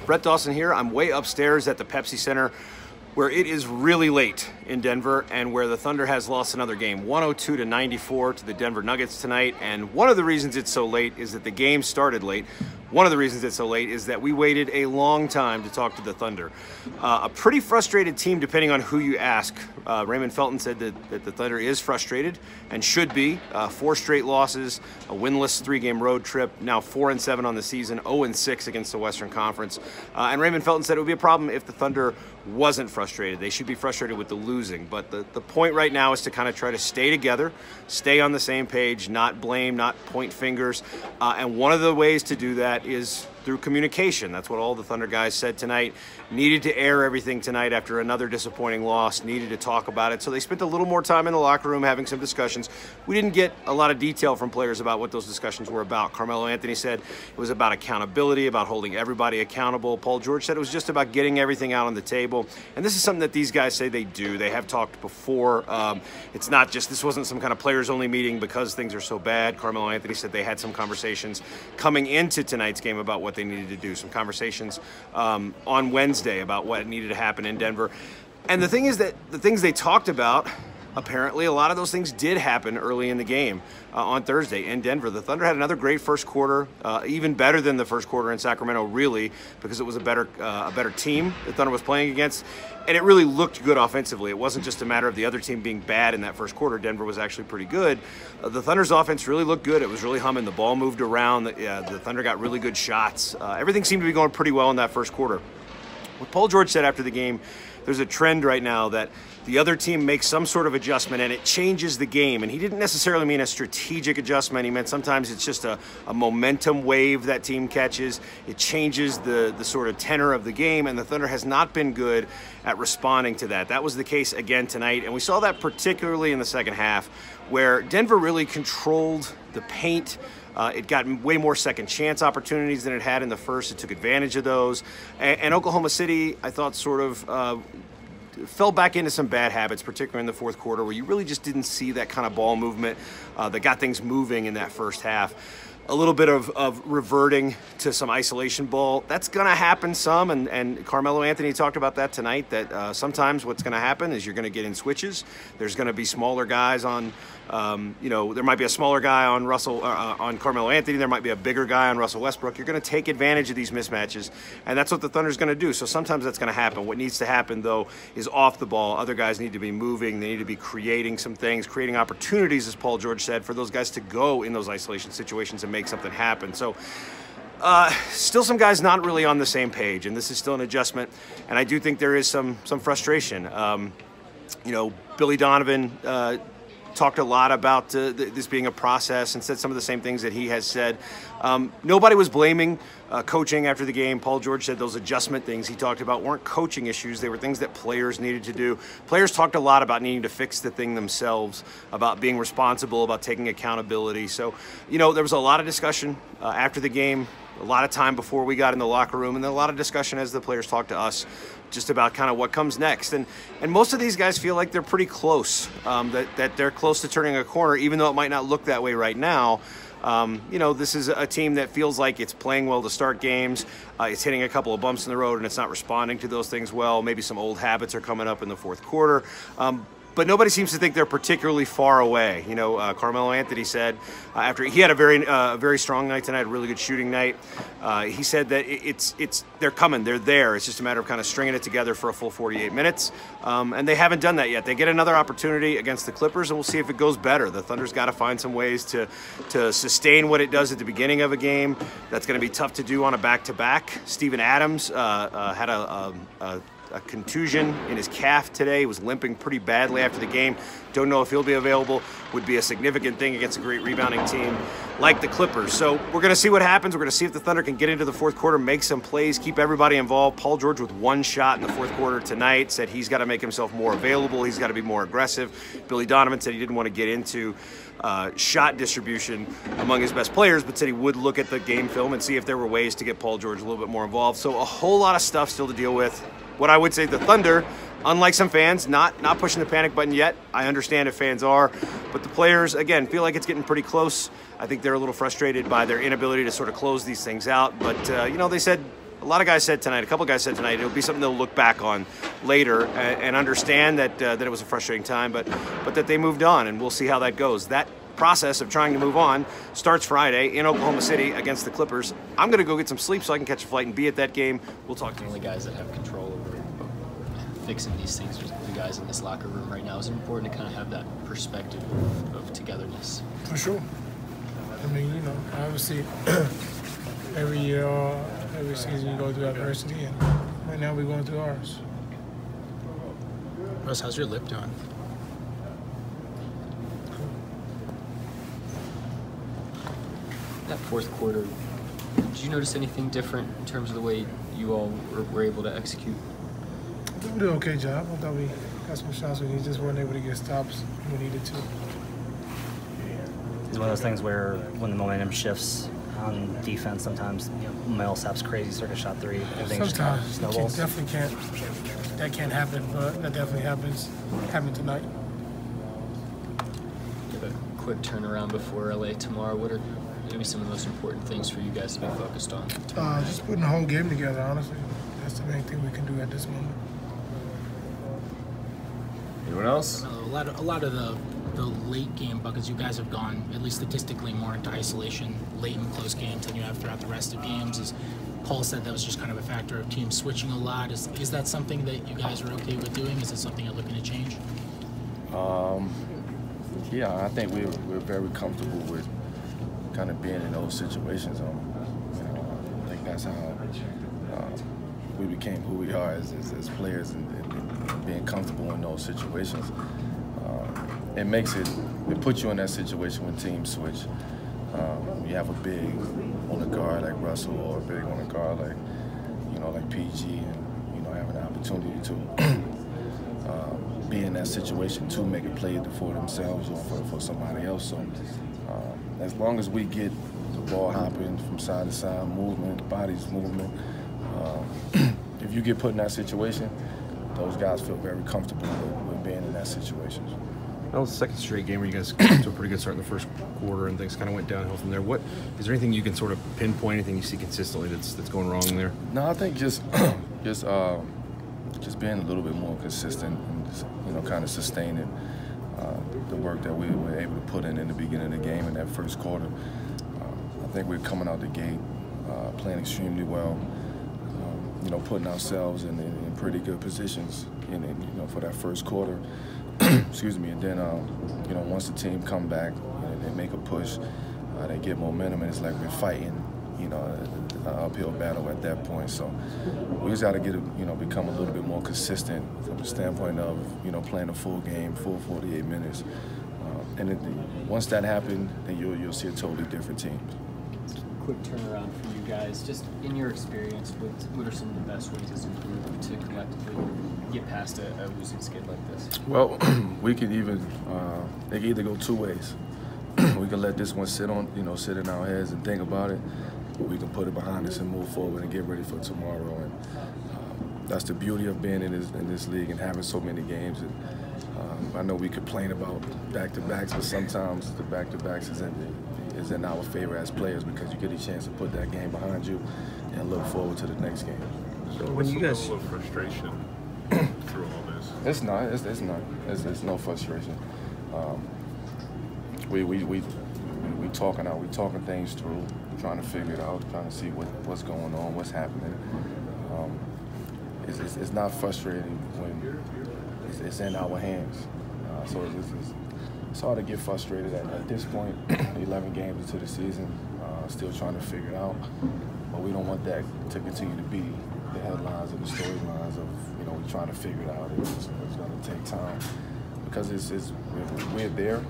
Brett Dawson here. I'm way upstairs at the Pepsi Center where it is really late in Denver and where the Thunder has lost another game, 102-94 to the Denver Nuggets tonight. And one of the reasons it's so late is that the game started late. One of the reasons it's so late is that we waited a long time to talk to the Thunder. A pretty frustrated team depending on who you ask. Raymond Felton said that the Thunder is frustrated and should be. 4 straight losses, a winless 3-game road trip, now 4-7 on the season, 0-6 against the Western Conference. And Raymond Felton said it would be a problem if the Thunder wasn't frustrated. They should be frustrated with the losing. But the point right now is to kind of try to stay together, stay on the same page, not blame, not point fingers. And one of the ways to do that is through communication. That's what all the Thunder guys said tonight. Needed to air everything tonight after another disappointing loss, needed to talk about it. So they spent a little more time in the locker room having some discussions. We didn't get a lot of detail from players about what those discussions were about. Carmelo Anthony said it was about accountability, about holding everybody accountable. Paul George said it was just about getting everything out on the table. And this is something that these guys say they do. They have talked before. It's not just, this wasn't some kind of players only meeting because things are so bad. Carmelo Anthony said they had some conversations coming into tonight's game about what they needed to do, some conversations on Wednesday about what needed to happen in Denver. And the thing is that the things they talked about, apparently a lot of those things did happen early in the game on Thursday in Denver. The Thunder had another great first quarter, even better than the first quarter in Sacramento, really, because it was a better team the Thunder was playing against. And it really looked good offensively. It wasn't just a matter of the other team being bad in that first quarter. Denver was actually pretty good. The Thunder's offense really looked good. It was really humming. The ball moved around. The Thunder got really good shots. Everything seemed to be going pretty well in that first quarter. What Paul George said after the game, there's a trend right now that the other team makes some sort of adjustment and it changes the game. And he didn't necessarily mean a strategic adjustment. He meant sometimes it's just a momentum wave that team catches. It changes the sort of tenor of the game, and the Thunder has not been good at responding to that. That was the case again tonight, and we saw that particularly in the second half, where Denver really controlled the paint. It got way more second chance opportunities than it had in the first. It took advantage of those. And Oklahoma City, I thought, sort of fell back into some bad habits, particularly in the fourth quarter, where you really just didn't see that kind of ball movement that got things moving in that first half. A little bit of reverting to some isolation ball. That's going to happen some, and Carmelo Anthony talked about that tonight, that sometimes what's going to happen is you're going to get in switches. There's going to be smaller guys on, there might be a smaller guy on on Carmelo Anthony. There might be a bigger guy on Russell Westbrook. You're going to take advantage of these mismatches, and that's what the Thunder's going to do. So sometimes that's going to happen. What needs to happen, though, is off the ball. Other guys need to be moving. They need to be creating some things, creating opportunities, as Paul George said, for those guys to go in those isolation situations and make something happen. So still some guys not really on the same page, and this is still an adjustment, and I do think there is some frustration. Billy Donovan talked a lot about this being a process and said some of the same things that he has said. Nobody was blaming coaching after the game. Paul George said those adjustment things he talked about weren't coaching issues. They were things that players needed to do. Players talked a lot about needing to fix the thing themselves, about being responsible, about taking accountability. So, there was a lot of discussion after the game, a lot of time before we got in the locker room, and then a lot of discussion as the players talked to us just about kind of what comes next. And most of these guys feel like they're pretty close, that they're close to turning a corner, even though it might not look that way right now. This is a team that feels like it's playing well to start games. It's hitting a couple of bumps in the road, and it's not responding to those things well. Maybe some old habits are coming up in the fourth quarter. But nobody seems to think they're particularly far away. Carmelo Anthony said after he had a very strong night tonight, a really good shooting night. He said that they're coming, they're there. It's just a matter of kind of stringing it together for a full 48 minutes, and they haven't done that yet. They get another opportunity against the Clippers, and we'll see if it goes better. The Thunder's got to find some ways to sustain what it does at the beginning of a game. That's going to be tough to do on a back-to-back. Steven Adams had a contusion in his calf today. He was limping pretty badly after the game. Don't know if he'll be available. Would be a significant thing against a great rebounding team like the Clippers. So we're going to see what happens. We're going to see if the Thunder can get into the fourth quarter, make some plays, keep everybody involved. Paul George with 1 shot in the fourth quarter tonight said he's got to make himself more available. He's got to be more aggressive. Billy Donovan said he didn't want to get into shot distribution among his best players, but said he would look at the game film and see if there were ways to get Paul George a little bit more involved. So a whole lot of stuff still to deal with. What I would say, the Thunder, unlike some fans, not pushing the panic button yet. I understand if fans are, but the players, again, feel like it's getting pretty close. I think they're a little frustrated by their inability to sort of close these things out. But, they said a lot of guys said tonight, a couple guys said tonight, it'll be something they'll look back on later and understand that that it was a frustrating time, but that they moved on, and we'll see how that goes. That process of trying to move on starts Friday in Oklahoma City against the Clippers. I'm going to go get some sleep so I can catch a flight and be at that game. We'll talk to you. The only guys that have control over fixing these things are the guys in this locker room right now. It's important to kind of have that perspective of togetherness. For sure. I mean, you know, obviously every year, every season you go through adversity, and right now we're going through ours. Russ, how's your lip doing? That fourth quarter, did you notice anything different in terms of the way you all were able to execute? I think we did an okay job. I thought we got some shots we just weren't able to get stops when we needed to. It's one of those things where when the momentum shifts on defense, sometimes Millsap's crazy circuit shot three. Everything Sometimes just kind of snowballs. definitely can't. That can't happen, but that definitely happened tonight. You have a quick turnaround before LA tomorrow. What are maybe some of the most important things for you guys to be focused on? Just putting the whole game together, honestly. That's the main thing we can do at this moment. Anyone else? A lot of the late game buckets, you guys have gone, at least statistically, more into isolation late in close games than you have throughout the rest of games. As Paul said, that was just kind of a factor of teams switching a lot. Is that something that you guys are okay with doing? Is it something you're looking to change? Yeah, I think we're very comfortable with kind of being in those situations. I think that's how we became who we are as players, and being comfortable in those situations. It puts you in that situation when teams switch. You have a big on the guard like Russell, or a big on the guard like PG, and have an opportunity to be in that situation to make a play for themselves or for somebody else. So as long as we get the ball hopping from side to side, movement, bodies movement, if you get put in that situation, those guys feel very comfortable with being in that situation. That was the second straight game where you guys got to a pretty good start in the first quarter, and things kind of went downhill from there. What is there anything you can sort of pinpoint, anything you see consistently that's going wrong there? No, I think just being a little bit more consistent and just, kind of sustaining the work that we were able to put in the beginning of the game in that first quarter. I think we're coming out the gate playing extremely well. Putting ourselves in pretty good positions for that first quarter. Excuse me. And then once the team come back, they make a push, they get momentum, and it's like we're fighting an uphill battle at that point. So we just got to become a little bit more consistent from the standpoint of playing a full game, full 48 minutes. And once that happens, then you'll see a totally different team. Quick turnaround for you guys. Just in your experience, what are some of the best ways as a group to collectively get past a losing skid like this? Well, we could even they could either go two ways. We can let this one sit in our heads and think about it, or we can put it behind us and move forward and get ready for tomorrow. And that's the beauty of being in this league and having so many games. And I know we complain about back-to-backs, but sometimes the back-to-backs is in our favor as players, because you get a chance to put that game behind you and look forward to the next game. So when you guys, level of frustration through all this? It's not. It's no frustration. We talking things through, trying to figure it out, trying to see what's going on, what's happening. It's not frustrating when it's in our hands. So it's hard to get frustrated at this point. 11 games into the season, still trying to figure it out. But we don't want that to continue to be the headlines and the storylines of we're trying to figure it out. It's going to take time, because we're there.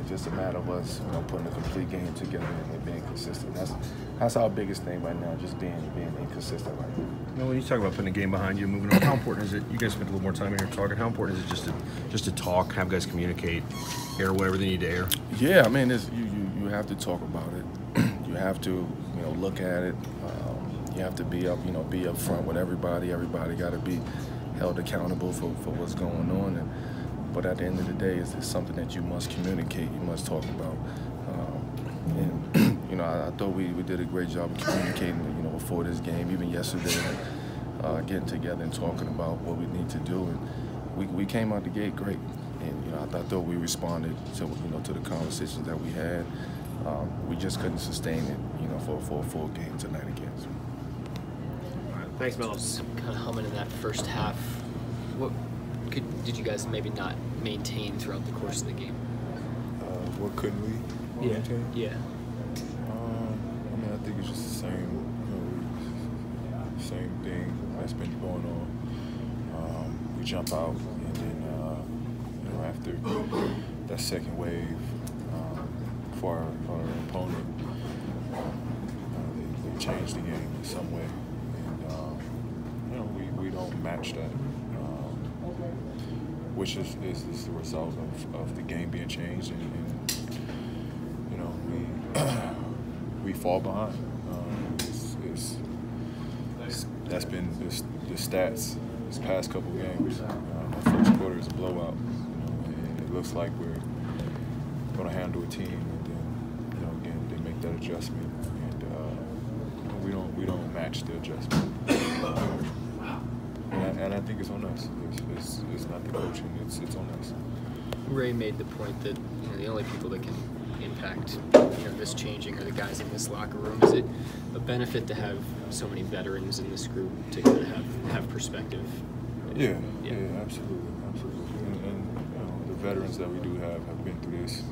It's just a matter of us putting a complete game together and being consistent. That's our biggest thing right now, just being inconsistent right now. when you talk about putting a game behind you, moving on, how important is it? You guys spent a little more time in here talking. How important is it just to talk, have guys communicate, air whatever they need to air? Yeah, I mean, you have to talk about it. You have to look at it. You have to be up front with everybody. Everybody got to be held accountable for what's going on. But at the end of the day, it's something that you must communicate. You must talk about. And I thought we did a great job of communicating, before this game, even yesterday, getting together and talking about what we need to do. And we came out the gate great. And, I thought we responded to the conversations that we had. We just couldn't sustain it, for a full game tonight again. So. All right, thanks, Melo. Kind of humming in that first half. What did you guys maybe not maintain throughout the course of the game? What couldn't we maintain? Yeah. I think it's just the same thing that's been going on. We jump out, and then after that second wave for our opponent, they changed the game in some way, and we don't match that, which is the result of the game being changed, and we fall behind. That's been the stats this past couple games. The first quarter is a blowout, and it looks like we're going to handle a team, and then again they make that adjustment, and we don't match the adjustment. And I think it's on us. It's not the coaching. It's on us. Ray made the point that the only people that can impact this changing are the guys in this locker room. Is it a benefit to have so many veterans in this group to kind of have perspective? Yeah, absolutely. And the veterans that we do have been through this.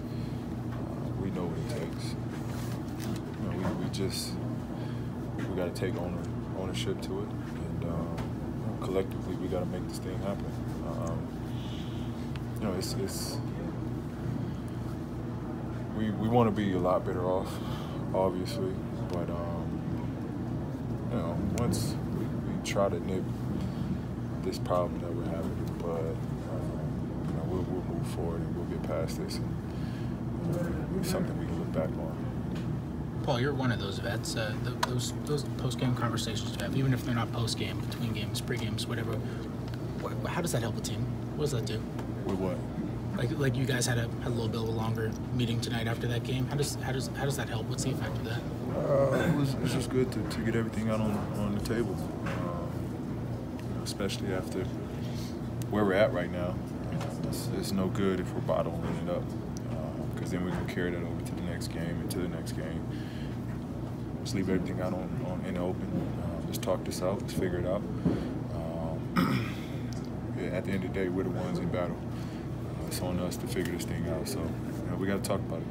We know what it takes. We got to take ownership to it, and collectively we got to make this thing happen. We want to be a lot better off, obviously, but once we try to nip this problem that we're having, but we'll move forward and we'll get past this, and it's something we can look back on. Paul, you're one of those vets. Those post-game conversations you have, even if they're not post-game, between games, pre-games, whatever. How does that help a team? What does that do? With what? Like you guys had a little bit of a longer meeting tonight after that game. How does that help? What's the effect of that? It's just good to get everything out on the table, especially after where we're at right now. It's no good if we're bottling it up, because then we can carry that over to the next game and to the next game. Just leave everything out in the open. Just talk this out. Let's figure it out. At the end of the day, we're the ones in battle. It's on us to figure this thing out. So we got to talk about it.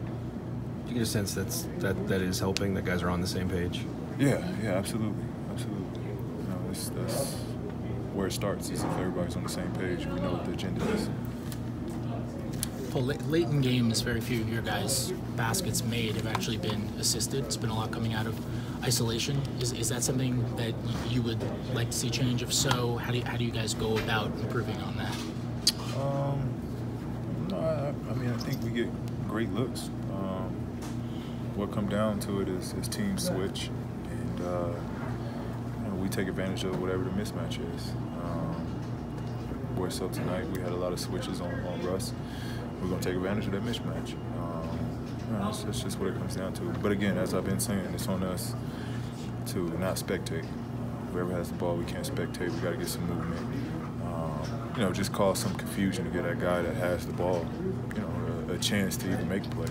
Do you get a sense that is helping, that guys are on the same page? Yeah, absolutely. That's where it starts, is if everybody's on the same page, we know what the agenda is. Well, late in games, very few of your guys' baskets made have actually been assisted. It's been a lot coming out of isolation. Is that something that you would like to see change? If so, how do you guys go about improving on that? I think we get great looks. What come down to it is team switch, and we take advantage of whatever the mismatch is. So tonight we had a lot of switches on Russ. We're going to take advantage of that mismatch. That's just what it comes down to. But again, as I've been saying, it's on us to not spectate. Whoever has the ball, we can't spectate. We got to get some movement. Just cause some confusion to get that guy that has the ball, a chance to even make a play.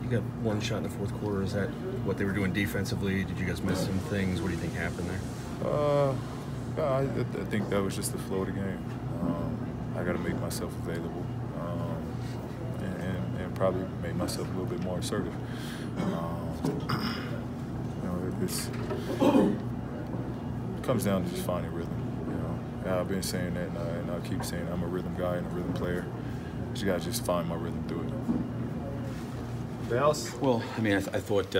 You got one shot in the fourth quarter. Is that what they were doing defensively? Did you guys miss some things? What do you think happened there? I think that was just the flow of the game. I got to make myself available, and probably make myself a little bit more assertive. It comes down to just finding rhythm. I've been saying that, and I'll keep saying I'm a rhythm guy and a rhythm player. You got to just find my rhythm through it. Well, I thought,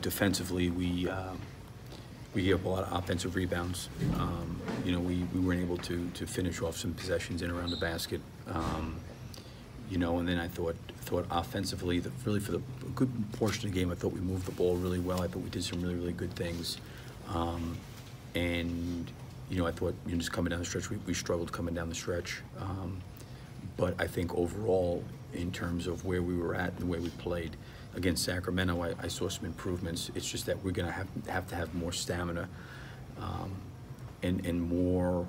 defensively we gave up a lot of offensive rebounds. We weren't able to finish off some possessions in around the basket. And then I thought offensively, really for the good portion of the game, I thought we moved the ball really well. I thought we did some really, really good things. I thought just coming down the stretch, we struggled coming down the stretch. But I think overall, in terms of where we were at and the way we played, against Sacramento, I saw some improvements. It's just that we're going to have to have more stamina and more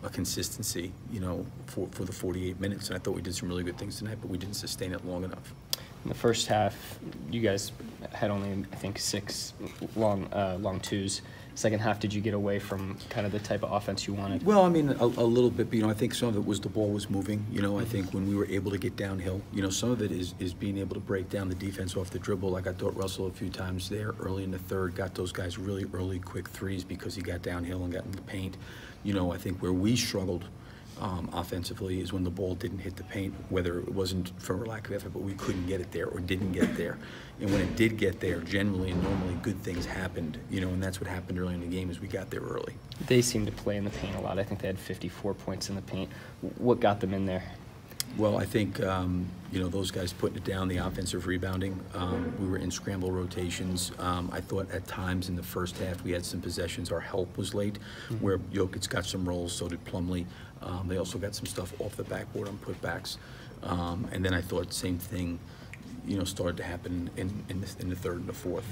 a consistency, you know, for the 48 minutes. And I thought we did some really good things tonight, but we didn't sustain it long enough. In the first half, you guys had only, I think, 6 long twos. Second half, did you get away from kind of the type of offense you wanted? Well, I mean, a little bit, but, you know, I think some of it was the ball was moving. You know, I think when we were able to get downhill, you know, some of it is being able to break down the defense off the dribble. Like I thought Russell a few times there early in the third got those guys really early, quick threes because he got downhill and got in the paint. You know, I think where we struggled offensively is when the ball didn't hit the paint, whether it wasn't for lack of effort, but we couldn't get it there or didn't get there. And when it did get there, generally and normally good things happened, you know, and that's what happened early in the game is we got there early. They seemed to play in the paint a lot. I think they had 54 points in the paint. What got them in there? Well, I think, you know, those guys putting it down, the offensive rebounding. We were in scramble rotations. I thought at times in the first half we had some possessions. Our help was late, where Jokic got some rolls, so did Plumlee. They also got some stuff off the backboard on putbacks. And then I thought same thing, you know, started to happen in the third and the fourth.